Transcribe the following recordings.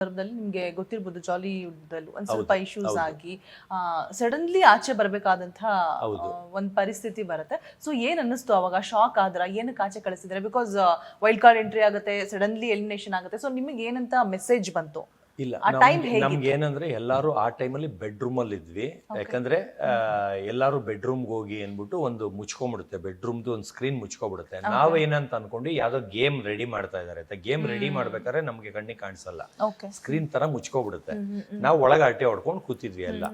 ಸಂದರ್ಭದಲ್ಲಿ ನಿಮ್ಗೆ ಗೊತ್ತಿರ್ಬೋದು ಜಾಲಿವುಡ್ದಲ್ಲೂ ಒಂದ್ ಸ್ವಲ್ಪ ಇಶ್ಯೂಸ್ ಆಗಿ ಸಡನ್ಲಿ ಆಚೆ ಬರ್ಬೇಕಾದಂತಹ ಒಂದ್ ಪರಿಸ್ಥಿತಿ ಬರುತ್ತೆ. ಸೊ ಏನ್ ಅನ್ನಿಸ್ತು ಅವಾಗ? ಶಾಕ್ ಆದ್ರ? ಏನಕ್ಕೆ ಆಚೆ ಕಳಿಸಿದ್ರೆ? ಬಿಕಾಸ್ ವೈಲ್ಡ್ ಕಾರ್ಡ್ ಎಂಟ್ರಿ ಆಗುತ್ತೆ, ಸಡನ್ಲಿ ಎಲಿಮಿನೇಷನ್ ಆಗುತ್ತೆ. ಸೊ ನಿಮಗೆ ಏನಂತ ಮೆಸೇಜ್ ಬಂತು? ಇಲ್ಲ, ನಮ್ಗೆ ಏನಂದ್ರೆ ಎಲ್ಲಾರು ಆ ಟೈಮಲ್ಲಿ ಬೆಡ್ರೂಮ್ ಅಲ್ಲಿ ಇದ್ವಿ. ಯಾಕಂದ್ರೆ ಎಲ್ಲಾರು ಬೆಡ್ರೂಮ್ಗೆ ಹೋಗಿ ಅನ್ಬಿಟ್ಟು ಒಂದು ಮುಚ್ಕೊಂಡ್ಬಿಡುತ್ತೆ, ಬೆಡ್ರೂಮ್ದು ಒಂದು ಸ್ಕ್ರೀನ್ ಮುಚ್ಕೊಂಡ್ಬಿಡುತ್ತೆ. ನಾವೇನಂತ ಅನ್ಕೊಂಡು ಯಾವ್ದೋ ಗೇಮ್ ರೆಡಿ ಮಾಡ್ತಾ ಇದಾರೆ, ಗೇಮ್ ರೆಡಿ ಮಾಡ್ಬೇಕಾದ್ರೆ ನಮ್ಗೆ ಕಣ್ಣಿಗೆ ಕಾಣಿಸಲ್ಲ, ಸ್ಕ್ರೀನ್ ತರ ಮುಚ್ಕೊಂಡ್ಬಿಡುತ್ತೆ. ನಾವು ಒಳಗೆ ಅಟ್ಟೆ ಹೊಡ್ಕೊಂಡು ಕೂತಿದ್ವಿ ಎಲ್ಲ.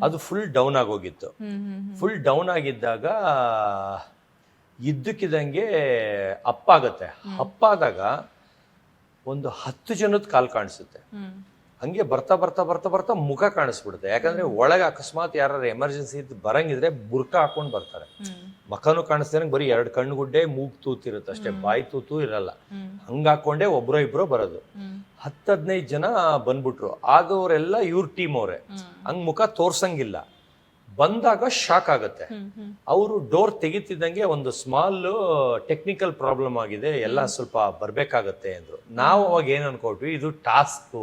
ಅದು ಫುಲ್ ಡೌನ್ ಆಗೋಗಿತ್ತು. ಫುಲ್ ಡೌನ್ ಆಗಿದ್ದಾಗ ಇದ್ದಕ್ಕಿದ್ದಂಗೆ ಅಪ್ ಆಗತ್ತೆ. ಅಪ್ಪಾದಾಗ ಒಂದು 10 ಜನದ ಕಾಲ್ ಕಾಣಿಸುತ್ತೆ. ಹಂಗೆ ಬರ್ತಾ ಬರ್ತಾ ಬರ್ತಾ ಬರ್ತಾ ಮುಖ ಕಾಣಿಸ್ಬಿಡುತ್ತೆ. ಯಾಕಂದ್ರೆ ಒಳಗೆ ಅಕಸ್ಮಾತ್ ಯಾರು ಎಮರ್ಜೆನ್ಸಿ ಬರಂಗಿದ್ರೆ ಬುರ್ಕ ಹಾಕೊಂಡ್ ಬರ್ತಾರೆ. ಮಖನೂ ಕಾಣಿಸ್ತೇನೆ, ಬರೀ 2 ಕಣ್ಣುಗುಡ್ಡೆ, ಮೂಗ್ ತೂತಿರುತ್ತೆ ಅಷ್ಟೇ, ಬಾಯಿ ತೂತು ಇರಲ್ಲ. ಹಂಗ ಹಾಕೊಂಡೆ ಒಬ್ರೋ ಇಬ್ರೋ ಬರೋದು. 10-15 ಜನ ಬಂದ್ಬಿಟ್ರು. ಆದವರೆಲ್ಲ ಇವ್ರ ಟೀಮ್ ಅವ್ರೆ. ಹಂಗ್ ಮುಖ ತೋರ್ಸಂಗಿಲ್ಲ. ಬಂದಾಗ ಶಾಕ್ ಆಗತ್ತೆ. ಅವರು ಡೋರ್ ತೆಗಿತಿದ್ದಂಗೆ ಒಂದು ಸ್ಮಾಲ್ ಟೆಕ್ನಿಕಲ್ ಪ್ರಾಬ್ಲಮ್ ಆಗಿದೆ, ಎಲ್ಲ ಸ್ವಲ್ಪ ಬರ್ಬೇಕಾಗತ್ತೆ ಅಂದ್ರು. ನಾವು ಅವಾಗ ಏನ್ ಅನ್ಕೊಟ್ವಿ, ಇದು ಟಾಸ್ಕ್,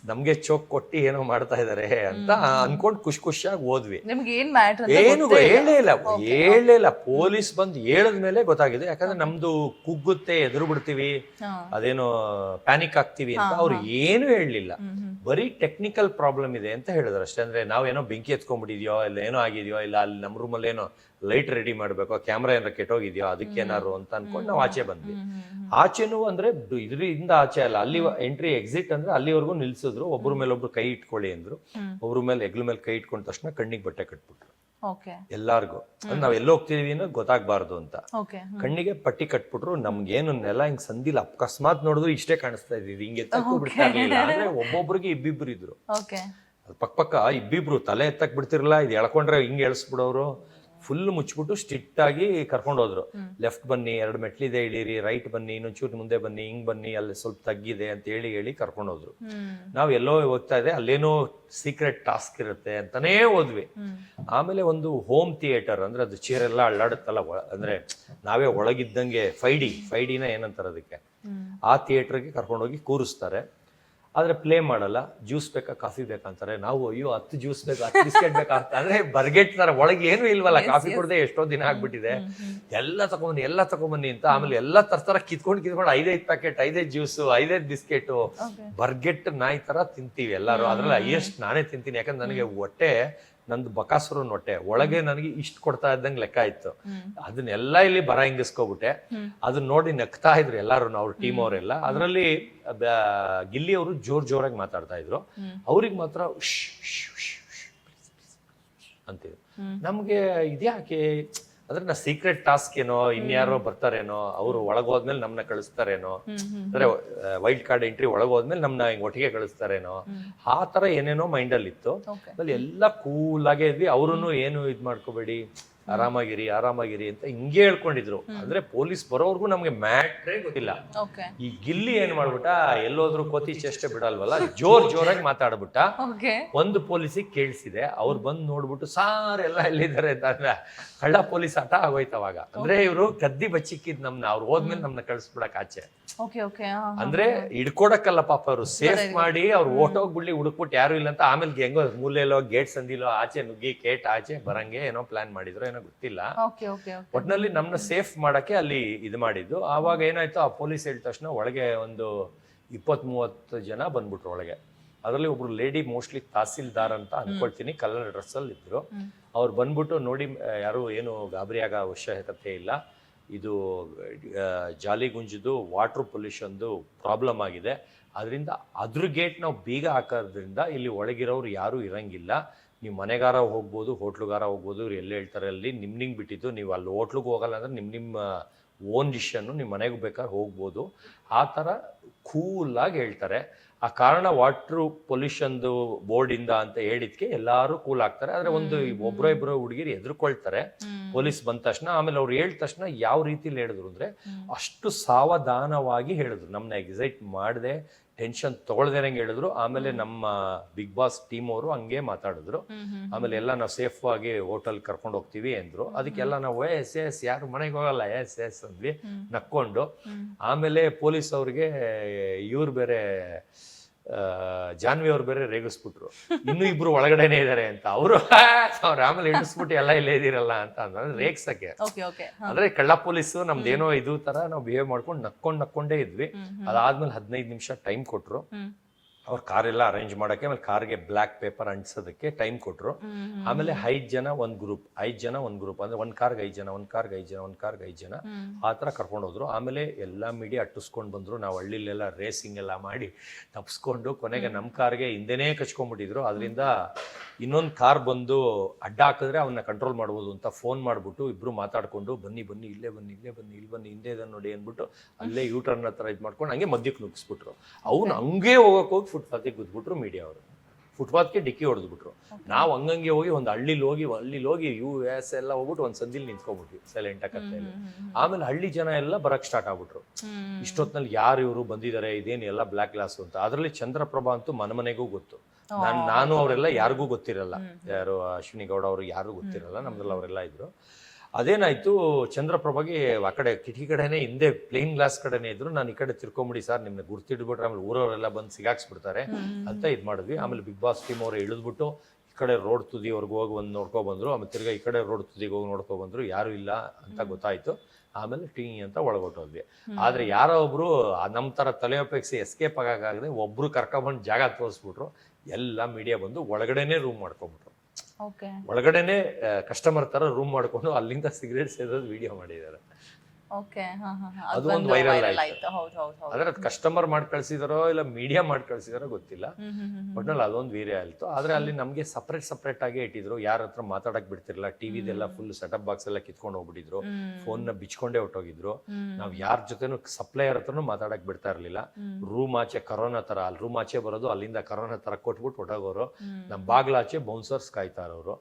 ನಮ್ಗೆ ಚೋಕ್ ಕೊಟ್ಟಿ ಏನೋ ಮಾಡ್ತಾ ಇದಾರೆ ಅಂತ ಅನ್ಕೊಂಡ್ ಖುಷಿಯಾಗಿ ಹೋದ್ವಿ. ಏನು ಹೇಳೇ ಇಲ್ಲ. ಪೊಲೀಸ್ ಬಂದು ಹೇಳಿದ್ಮೇಲೆ ಗೊತ್ತಾಗಿದೆ. ಯಾಕಂದ್ರೆ ನಮ್ದು ಕುಗ್ಗುತ್ತೆ, ಎದುರು ಬಿಡ್ತೀವಿ, ಅದೇನೋ ಪ್ಯಾನಿಕ್ ಆಗ್ತೀವಿ ಅಂತ ಅವ್ರು ಏನು ಹೇಳಲಿಲ್ಲ. ಬರೀ ಟೆಕ್ನಿಕಲ್ ಪ್ರಾಬ್ಲಮ್ ಇದೆ ಅಂತ ಹೇಳಿದ್ರು ಅಷ್ಟೇ. ಅಂದ್ರೆ ನಾವೇನೋ ಬೆಂಕಿ ಎತ್ಕೊಂಡ್ಬಿಟ್ಟಿದ್ಯೋ, ಇಲ್ಲ ಏನೋ ಆಗಿದ್ಯೋ, ಇಲ್ಲ ಅಲ್ಲಿ ನಮ್ಮ ರೂಮಲ್ಲಿ ಏನೋ ಲೈಟ್ ರೆಡಿ ಮಾಡ್ಬೇಕು, ಕ್ಯಾಮ್ರಾ ಏನಾರ ಕೆಟ್ಟೋಗಿದ್ಯೋ ಅದಕ್ಕೇನಾರು ಅಂತ ಅನ್ಕೊಂಡು ನಾವು ಆಚೆ ಬಂದ್ವಿ. ಆಚೆನೂ ಅಂದ್ರೆ ಇದರಿಂದ ಆಚೆ ಅಲ್ಲ, ಅಲ್ಲಿ ಎಂಟ್ರಿ ಎಕ್ಸಿಟ್ ಅಂದ್ರೆ ಅಲ್ಲಿವರೆಗೂ ನಿಲ್ಸಿದ್ರು. ಒಬ್ರ ಮೇಲೆ ಒಬ್ರು ಕೈ ಇಟ್ಕೊಳ್ಳಿ ಅಂದ್ರು. ಒಬ್ರ ಮೇಲೆ ಹೆಗ್ಲ ಮೇಲೆ ಕೈ ಇಟ್ಕೊಂಡ ತಕ್ಷಣ ಕಣ್ಣಿಗೆ ಬಟ್ಟೆ ಕಟ್ಬಿಟ್ರು ಎಲ್ಲಾರ್ಗು. ನಾವ್ ಎಲ್ಲ ಹೋಗ್ತಿದೀವಿ ಅನ್ನೋದು ಗೊತ್ತಾಗ್ಬಾರ್ದು ಅಂತ ಕಣ್ಣಿಗೆ ಪಟ್ಟಿ ಕಟ್ಬಿಟ್ರು. ನಮ್ಗೇನು ನೆಲ ಹಿಂಗ್ ಸಂದಿಲ್ಲ, ಅಕಸ್ಮಾತ್ ನೋಡಿದ್ರು ಇಷ್ಟೇ ಕಾಣಿಸ್ತಾ ಇದ್ದಿದ್ದು, ಹಿಂಗೆ ಎತ್ತಕ್ಕೂ ಬಿಡ್ತಾ ಇರ್ಲಿಲ್ಲ. ಅಂದ್ರೆ ಒಬ್ಬೊಬ್ರಿಗೆ ಇಬ್ಬಿಬ್ರು ಇದ್ರು, ಪಕ್ಕ ಇಬ್ಬಿಬ್ರು ತಲೆ ಎತ್ತಕ್ ಬಿಡ್ತಿರ್ಲಿಲ್ಲ. ಇದು ಎಳ್ಕೊಂಡ್ರೆ ಹಿಂಗೆ ಎಳ್ಸ್ಬಿಡೋರು. ಫುಲ್ ಮುಚ್ಚಿಬಿಟ್ಟು ಸ್ಟ್ರಿಕ್ಟ್ ಆಗಿ ಕರ್ಕೊಂಡು ಹೋದ್ರು. ಲೆಫ್ಟ್ ಬನ್ನಿ, 2 ಮೆಟ್ಲಿದೆ ಇಳೀರಿ, ರೈಟ್ ಬನ್ನಿ, ಇನ್ನೊಂಚೂರು ಮುಂದೆ ಬನ್ನಿ, ಹಿಂಗ್ ಬನ್ನಿ, ಅಲ್ಲಿ ಸ್ವಲ್ಪ ತಗ್ಗಿದೆ ಅಂತ ಹೇಳಿ ಕರ್ಕೊಂಡು ಹೋದ್ರು. ನಾವ್ ಎಲ್ಲೋ ಹೋಗ್ತಾ ಇದೆ, ಅಲ್ಲೇನೋ ಸೀಕ್ರೆಟ್ ಟಾಸ್ಕ್ ಇರುತ್ತೆ ಅಂತಾನೇ ಹೋದ್ವಿ. ಆಮೇಲೆ ಒಂದು ಹೋಮ್ ಥಿಯೇಟರ್, ಅಂದ್ರೆ ಅದು ಚೇರ್ ಎಲ್ಲ ಅಳ್ಳಾಡುತ್ತಲ್ಲ, ಅಂದ್ರೆ ನಾವೇ ಒಳಗಿದ್ದಂಗೆ 5D ಏನಂತಾರೆ ಅದಕ್ಕೆ, ಆ ಥಿಯೇಟರ್ಗೆ ಕರ್ಕೊಂಡೋಗಿ ಕೂರಿಸ್ತಾರೆ. ಆದ್ರೆ ಪ್ಲೇ ಮಾಡಲ್ಲ. ಜ್ಯೂಸ್ ಬೇಕಾ, ಕಾಫಿ ಬೇಕಂತಾರೆ. ನಾವು ಅಯ್ಯೋ 10 ಜ್ಯೂಸ್ ಬೇಕಾ, 10 ಬಿಸ್ಕೆಟ್ ಬೇಕಾ ಅಂದ್ರೆ ಬರ್ಗೆಟ್ ತರ. ಒಳಗೆ ಏನು ಇಲ್ವಲ್ಲ, ಕಾಫಿ ಕುಡ್ದೆ ಎಷ್ಟೋ ದಿನ ಆಗ್ಬಿಟ್ಟಿದೆ. ಎಲ್ಲ ತಗೊಂಬನ್ನಿ ಅಂತ. ಆಮೇಲೆ ಎಲ್ಲ ತರ ಕಿತ್ಕೊಂಡು 5 ಪ್ಯಾಕೆಟ್, 5 ಜ್ಯೂಸ್, 5 ಬಿಸ್ಕೆಟ್, ಬರ್ಗೆಟ್ ನಾಯಿ ತರ ತಿಂತೀವಿ ಎಲ್ಲಾರು. ಅದ್ರಲ್ಲಿ ಹೈಯೆಸ್ಟ್ ನಾನೇ ತಿಂತೀನಿ. ಯಾಕಂದ್ರೆ ನನಗೆ ಹೊಟ್ಟೆ, ನಂದು ಬಕಾಸುರನ್ ಹೊಟ್ಟೆ ಒಳಗೆ ನನಗೆ ಇಷ್ಟು ಕೊಡ್ತಾ ಇದ್ದಂಗೆ ಲೆಕ್ಕ ಇತ್ತು. ಅದನ್ನೆಲ್ಲ ಇಲ್ಲಿ ಬರ ಹಿಂಗಿಸ್ಕೊಬಿಟ್ಟೆ. ಅದನ್ನ ನೋಡಿ ನಗ್ತಾ ಇದ್ರು ಎಲ್ಲಾರು, ಅವ್ರ ಟೀಮ್ ಅವರೆಲ್ಲ. ಅದರಲ್ಲಿ ಗಿಲ್ಲಿ ಅವರು ಜೋರಾಗಿ ಮಾತಾಡ್ತಾ ಇದ್ರು. ಅವ್ರಿಗೆ ಮಾತ್ರ ಅಂತಿದ್ರು. ನಮ್ಗೆ ಇದ್ಯಾಕೆ ಅಂದ್ರೆ ನಾ ಸೀಕ್ರೆಟ್ ಟಾಸ್ಕ್ ಏನೋ, ಇನ್ಯಾರೋ ಬರ್ತಾರೇನೋ, ಅವ್ರು ಒಳಗ್ ಹೋದ್ಮೇಲೆ ನಮ್ನ ಕಳಿಸ್ತಾರೇನೋ, ಅಂದ್ರೆ ವೈಲ್ಡ್ ಕಾರ್ಡ್ ಎಂಟ್ರಿ ಒಳಗ್ ಹೋದ್ಮೇಲೆ ನಮ್ನ ಹಿಂಗ್ ಒಟ್ಟಿಗೆ ಕಳಿಸ್ತಾರೇನೋ, ಆ ತರ ಏನೇನೋ ಮೈಂಡ್ ಅಲ್ಲಿ ಇತ್ತು. ಅಲ್ಲಿ ಎಲ್ಲ ಕೂಲ್ ಆಗೇ ಇದ್ವಿ. ಅವ್ರು ಏನು ಇದ್ ಮಾಡ್ಕೋಬೇಡಿ, ಆರಾಮಾಗಿರಿ ಅಂತ ಹಿಂಗೆ ಹೇಳ್ಕೊಂಡಿದ್ರು. ಅಂದ್ರೆ ಪೊಲೀಸ್ ಬರೋವರ್ಗು ನಮ್ಗೆ ಮ್ಯಾಟ್ರೇ ಗೊತ್ತಿಲ್ಲ. ಈ ಗಿಲ್ಲಿ ಏನ್ ಮಾಡ್ಬಿಟ್ಟ, ಎಲ್ಲೋದ್ರು ಕೋತಿ ಚೇಷ್ಟೆ ಬಿಡಲ್ವಲ್ಲ, ಜೋರಾಗಿ ಮಾತಾಡ್ಬಿಟ್ಟ. ಒಂದು ಪೊಲೀಸಿಗೆ ಕೇಳಿಸಿದೆ. ಅವ್ರು ಬಂದ್ ನೋಡ್ಬಿಟ್ಟು ಸಾರ್ ಎಲ್ಲ ಎಲ್ಲಿದ್ದಾರೆ ಅಂತ. ಕಳ್ಳ ಪೊಲೀಸ್ ಆಟ ಆಗೋಯ್ತು ಅವಾಗ. ಅಂದ್ರೆ ಇವ್ರು ಕದ್ದಿ ಬಚ್ಚಿಕ್ಕಿದ್ ನಮ್ನ, ಅವ್ರು ಹೋದ್ಮೇಲೆ ನಮ್ನ ಕಳಿಸ್ಬಿಡಕ್ ಆಚೆ. ಅಂದ್ರೆ ಹಿಡ್ಕೊಡಕ್ಕಲ್ಲ ಪಾಪ, ಅವ್ರು ಸೇಫ್ ಮಾಡಿ ಅವ್ರು ಓಟೋಗ್ಬಿಡ್ಲಿ, ಹುಡುಕ್ಬಿಟ್ಟು ಯಾರು ಇಲ್ಲ ಅಂತ. ಆಮೇಲೆ ಹೆಂಗೋ ಮೂಲೆಯಲ್ಲೋ ಗೇಟ್ ಸಂದಿಲೋ ಆಚೆ ನುಗ್ಗಿ ಕೇಟ್ ಆಚೆ ಬರಂಗೆ ಏನೋ ಪ್ಲಾನ್ ಮಾಡಿದ್ರು, ಏನೋ ಗೊತ್ತಿಲ್ಲ. ಒಟ್ನಲ್ಲಿ ನಮ್ನ ಸೇಫ್ ಮಾಡಕ್ಕೆ ಅಲ್ಲಿ ಇದು ಮಾಡಿದ್ದು. ಆವಾಗ ಏನಾಯ್ತು, ಆ ಪೊಲೀಸ್ ಹೇಳಿದ ತಕ್ಷಣ ಒಳಗೆ ಒಂದು 20-30 ಜನ ಬಂದ್ಬಿಟ್ರು ಒಳಗೆ. ಅದರಲ್ಲಿ ಒಬ್ರು ಲೇಡಿ, ಮೋಸ್ಟ್ಲಿ ತಹಸೀಲ್ದಾರ್ ಅಂತ ಅನ್ಕೊಳ್ತೀನಿ, ಕಲರ್ ಡ್ರೆಸ್ ಅಲ್ಲಿ ಇದ್ರು. ಅವ್ರು ಬಂದ್ಬಿಟ್ಟು ನೋಡಿ, ಯಾರು ಏನು ಗಾಬರಿ ಆಗೋ ಅವಶ್ಯಕತೆ ಇಲ್ಲ, ಇದು ಜಾಲಿಗುಂಜದು ವಾಟರ್ ಪೊಲ್ಯೂಷನ್ದು ಪ್ರಾಬ್ಲಮ್ ಆಗಿದೆ, ಅದರಿಂದ ಅದ್ರ ಗೇಟ್ ನಾವು ಬೀಗ ಹಾಕೋದ್ರಿಂದ ಇಲ್ಲಿ ಒಳಗಿರೋರು ಯಾರು ಇರಂಗಿಲ್ಲ. ನೀವು ಮನೆಗಾರ ಹೋಗ್ಬೋದು, ಹೋಟ್ಲುಗಾರ ಹೋಗ್ಬೋದು, ಇವ್ರು ಎಲ್ಲಿ ಹೇಳ್ತಾರೆ ಅಲ್ಲಿ ನಿಮ್ಗೆ ಬಿಟ್ಟಿದ್ದು. ನೀವು ಅಲ್ಲಿ ಹೋಟ್ಲಿಗೆ ಹೋಗಲ್ಲ ಅಂದ್ರೆ ನಿಮ್ಮ ಓನ್ ಡಿಸಿಷನ್ನು, ನಿಮ್ಮ ಮನೆಗೆ ಬೇಕಾದ್ರೆ ಹೋಗ್ಬೋದು, ಆ ಥರ ಕೂಲಾಗಿ ಹೇಳ್ತಾರೆ. ಆ ಕಾರಣ ವಾಟರ್ ಪೊಲ್ಯೂಷನ್ದು ಬೋರ್ಡಿಂದ ಅಂತ ಹೇಳಿದ್ಕೆ ಎಲ್ಲಾರು ಕೂಲ್ ಆಗ್ತಾರೆ. ಆದ್ರೆ ಒಂದು ಒಬ್ರೋ ಹುಡುಗಿರು ಎದುರ್ಕೊಳ್ತಾರೆ ಪೊಲೀಸ್ ಬಂದ ತಕ್ಷಣ. ಆಮೇಲೆ ಅವ್ರು ಹೇಳಿದ ತಕ್ಷಣ ಯಾವ ರೀತಿಲಿ ಹೇಳಿದ್ರು ಅಂದ್ರೆ, ಅಷ್ಟು ಸಾವಧಾನವಾಗಿ ಹೇಳಿದ್ರು. ನಮ್ನ ಎಕ್ಸೈಟ್ ಮಾಡದೆ, ಟೆನ್ಷನ್ ತಗೊಳ್ದೇನಂಗೆ ಹೇಳಿದ್ರು. ಆಮೇಲೆ ನಮ್ಮ ಬಿಗ್ ಬಾಸ್ ಟೀಮ್ ಅವರು ಹಂಗೆ ಮಾತಾಡಿದ್ರು. ಆಮೇಲೆ ಎಲ್ಲ ನಾವು ಸೇಫ್ ಆಗಿ ಹೋಟೆಲ್ ಕರ್ಕೊಂಡು ಹೋಗ್ತೀವಿ ಅಂದ್ರು. ಅದಕ್ಕೆಲ್ಲ ನಾವು ಎಸ್ ಯಾರು ಮನೆಗೆ ಹೋಗಲ್ಲ ಎಸ್ ಅಂದ್ವಿ ನಕ್ಕೊಂಡು. ಆಮೇಲೆ ಪೊಲೀಸ್ ಅವ್ರಿಗೆ ಇವ್ರು ಬೇರೆ ಜಾನ್ವಿ ಅವ್ರು ಬೇರೆ ರೇಗಿಸ್ಬಿಟ್ರು, ಇನ್ನೂ ಇಬ್ರು ಒಳಗಡೆನೆ ಇದಾರೆ ಅಂತ. ಅವ್ರು ಆಮೇಲೆ ಇಳಿಸ್ಬಿಟ್ಟು ಎಲ್ಲ ಇಲ್ಲೇ ಇದೀರಲ್ಲ ಅಂತ ಅಂದ್ರೆ ರೇಗ್ಸಕ್ಕೆ. ಅಂದ್ರೆ ಕಳ್ಳ ಪೊಲೀಸು ನಮ್ದೇನೋ ಇದು ತರ ನಾವು ಬಿಹೇವ್ ಮಾಡ್ಕೊಂಡು ನಕ್ಕೊಂಡೇ ಇದ್ವಿ. ಅದಾದ್ಮೇಲೆ 15 ನಿಮಿಷ ಟೈಮ್ ಕೊಟ್ರು. ಅವ್ರ ಕಾರ್ ಎಲ್ಲ ಅರೇಂಜ್ ಮಾಡಕ್ಕೆ, ಆಮೇಲೆ ಕಾರ್ಗೆ ಬ್ಲಾಕ್ ಪೇಪರ್ ಅಂಟಿಸೋದಕ್ಕೆ ಟೈಮ್ ಕೊಟ್ರು. ಆಮೇಲೆ 5 ಜನ ಒಂದ್ ಗ್ರೂಪ್ ಅಂದ್ರೆ ಒಂದ್ ಕಾರ್ಗೆ 5 ಜನ ಆ ತರ ಕರ್ಕೊಂಡು ಹೋದ್ರು. ಆಮೇಲೆ ಎಲ್ಲಾ ಮೀಡಿಯಾ ಅಟ್ಟಿಸ್ಕೊಂಡ್ ಬಂದ್ರು. ನಾವು ಹಳ್ಳಿಲೆಲ್ಲ ರೇಸಿಂಗ್ ಎಲ್ಲ ಮಾಡಿ ತಪ್ಸ್ಕೊಂಡು ಕೊನೆಗೆ ನಮ್ ಕಾರ್ಗೆ ಹಿಂದೆನೇ ಕಚ್ಕೊಂಡ್ಬಿಟ್ಟಿದ್ರು. ಅದರಿಂದ ಇನ್ನೊಂದು ಕಾರ್ ಬಂದು ಅಡ್ಡ ಹಾಕಿದ್ರೆ ಅವನ್ನ ಕಂಟ್ರೋಲ್ ಮಾಡ್ಬೋದು ಅಂತ ಫೋನ್ ಮಾಡ್ಬಿಟ್ಟು ಇಬ್ರು ಮಾತಾಡ್ಕೊಂಡು ಬನ್ನಿ ಇಲ್ಲೇ ಬನ್ನಿ ಹಿಂದೆ ಇದನ್ನ ನೋಡಿ ಅಂದ್ಬಿಟ್ಟು ಅಲ್ಲೇ ಯೂಟರ್ನ್ ಹತ್ರ ಇದು ಮಾಡ್ಕೊಂಡು ಹಂಗೆ ಮಧ್ಯಕ್ಕೆ ನುಗ್ಗಿಸ್ಬಿಟ್ರು. ಅವ್ನು ಹಂಗೆ ಹೋಗಕ್ ಹೋಗಿ ಫುಟ್ಪಾತಿಗೆ ಗುದ್ಬಿಟ್ರು ಮೀಡಿಯಾ ಅವರು. ಫುಟ್ಪಾತ್ಗೆ ಡಿಕ್ಕಿ ಹೊಡೆದ್ಬಿಟ್ರು. ನಾವು ಹಂಗಂಗೆ ಹೋಗಿ ಒಂದು ಹಳ್ಳಿಲಿ ಹೋಗಿ US ಎಲ್ಲ ಹೋಗ್ಬಿಟ್ಟು ಒಂದ್ ಸಂದಿಲ್ ನಿಂತ್ಕೊಂಡ್ಬಿಟ್ವಿ ಸೈಲೆಂಟ್ ಕತ್ತಲೆಯಲ್ಲಿ. ಆಮೇಲೆ ಹಳ್ಳಿ ಜನ ಎಲ್ಲ ಬರಕ್ ಸ್ಟಾರ್ಟ್ ಆಗ್ಬಿಟ್ರು. ಇಷ್ಟೊತ್ನಲ್ಲಿ ಯಾರು ಇವರು ಬಂದಿದ್ದಾರೆ, ಇದೇನು ಎಲ್ಲ ಬ್ಲಾಕ್ ಗ್ಲಾಸ್ ಅಂತ. ಅದರಲ್ಲಿ ಚಂದ್ರಪ್ರಭಾ ಅಂತೂ ಮನೆಗೂ ಗೊತ್ತು. ನಾನು ಅವರೆಲ್ಲ ಯಾರಿಗೂ ಗೊತ್ತಿರಲ್ಲ, ಯಾರು ಅಶ್ವಿನಿ ಗೌಡ ಅವರು ಯಾರು ಗೊತ್ತಿರಲ್ಲ, ನಮ್ದ್ರಲ್ಲಿ ಅವರೆಲ್ಲ ಇದ್ರು. ಅದೇನಾಯ್ತು, ಚಂದ್ರಪ್ರಭಾಗೆ ಆ ಕಡೆ ಕಿಟಕಿ ಕಡೆನೆ ಹಿಂದೆ ಪ್ಲೇನ್ ಗ್ಲಾಸ್ ಕಡೆನೆ ಇದ್ರು. ನಾನು ಈ ಕಡೆ ತಿರ್ಕೊಂಬಿಡಿ ಸರ್, ನಿಮ್ನ ಗುರ್ತಿಡ್ಬಿಟ್ರೆ ಆಮೇಲೆ ಊರವರೆಲ್ಲ ಬಂದು ಸಿಗಾಕ್ಸ್ಬಿಡ್ತಾರೆ ಅಂತ ಇದ್ ಮಾಡಿದ್ವಿ. ಆಮೇಲೆ ಬಿಗ್ ಬಾಸ್ ಟೀಮ್ ಅವರು ಇಳಿದ್ಬಿಟ್ಟು ಈ ಕಡೆ ರೋಡ್ ತುದಿವರೆಗೂ ಹೋಗಿ ಒಂದು ನೋಡ್ಕೊ ಬಂದ್ರು. ಆಮೇಲೆ ತಿರ್ಗಾ ಈ ಕಡೆ ರೋಡ್ ತುದಿಗೆ ಹೋಗಿ ನೋಡ್ಕೊ ಬಂದ್ರು, ಯಾರು ಇಲ್ಲ ಅಂತ ಗೊತ್ತಾಯ್ತು. ಆಮೇಲೆ ಟೀ ಅಂತ ಒಳಗೊಟ್ಟೋದ್ವಿ. ಆದ್ರೆ ಯಾರೋ ಒಬ್ರು ನಮ್ ತರ ತಲೆ ಅಪೇಕ್ಷೆ ಎಸ್ಕೇಪ್ ಆಗದೆ ಒಬ್ರು ಕರ್ಕೊಂಡ್ಬಂದು ಜಾಗ ತೋರಿಸ್ಬಿಟ್ರು. ಎಲ್ಲ ಮೀಡಿಯಾ ಬಂದು ಒಳಗಡೆನೆ ರೂಮ್ ಮಾಡ್ಕೊಂಡ್ಬಿಟ್ರು. ಒಳಗಡೆನೆ ಕಸ್ಟಮರ್ ತರ ರೂಮ್ ಮಾಡ್ಕೊಂಡು ಅಲ್ಲಿಂದ ಸಿಗರೇಟ್ ಸೇದೋದು ವಿಡಿಯೋ ಮಾಡಿದ್ದಾರೆ. ಅದು ಒಂದು ವೈರಲ್ ಆಯ್ತು. ಆದ್ರೆ ಅದು ಕಸ್ಟಮರ್ ಮಾಡಿ ಕಳ್ಸಿದಾರೋ ಇಲ್ಲ ಮೀಡಿಯಾ ಮಾಡಿ ಕಳ್ಸಿದಾರೋ ಗೊತ್ತಿಲ್ಲ. ಒಟ್ನಲ್ಲಿ ಅದೊಂದು ವೀರ್ಯ ಆಯ್ತು. ಆದ್ರೆ ಅಲ್ಲಿ ನಮ್ಗೆ ಸಪ್ರೇಟ್ ಆಗಿ ಇಟ್ಟಿದ್ರು. ಯಾರ ಹತ್ರ ಮಾತಾಡಕ್ ಬಿಡ್ತಿರ್ಲಿಲ್ಲ. ಟಿವಿದೆಲ್ಲ ಫುಲ್ ಸೆಟಪ್ ಬಾಕ್ಸ್ ಎಲ್ಲ ಕಿತ್ಕೊಂಡು ಹೋಗ್ಬಿಟ್ಟಿದ್ರು. ಫೋನ್ ನ ಬಿಚ್ಕೊಂಡೇ ಹೊಟ್ಟೋಗಿದ್ರು. ನಾವ್ ಯಾರ ಜೊತೆನು ಸಪ್ಲೈಯರ್ ಹತ್ರನು ಮಾತಾಡಕ್ ಬಿಡ್ತಾ ಇರ್ಲಿಲ್ಲ. ರೂಮ್ ಆಚೆ ಕರೋನಾ ತರ, ಅಲ್ಲಿ ರೂಮ್ ಆಚೆ ಬರೋದು, ಅಲ್ಲಿಂದ ಕರೋನಾ ತರ ಕೊಟ್ಬಿಟ್ಟು ಹೊಟ್ಟೋಗೋರು. ನಮ್ ಬಾಗ್ಲಾಚೆ ಬೌನ್ಸರ್ಸ್ ಕಾಯ್ತಾ ಇರೋರು.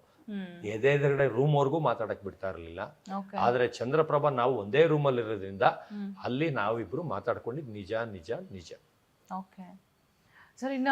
ಎದುರುಗಡೆ ರೂಮ್ ವರ್ಗೂ ಮಾತಾಡಕ್ ಬಿಡ್ತಾ ಇರ್ಲಿಲ್ಲ. ಆದ್ರೆ ಚಂದ್ರಪ್ರಭಾ ನಾವು ಒಂದೇ ರೂಮ್ ಅಲ್ಲಿ ಇರೋದ್ರಿಂದ ಅಲ್ಲಿ ನಾವಿಬ್ರು ಮಾತಾಡ್ಕೊಂಡಿದ್ ನಿಜ. ಸರ್ ಇನ್ನ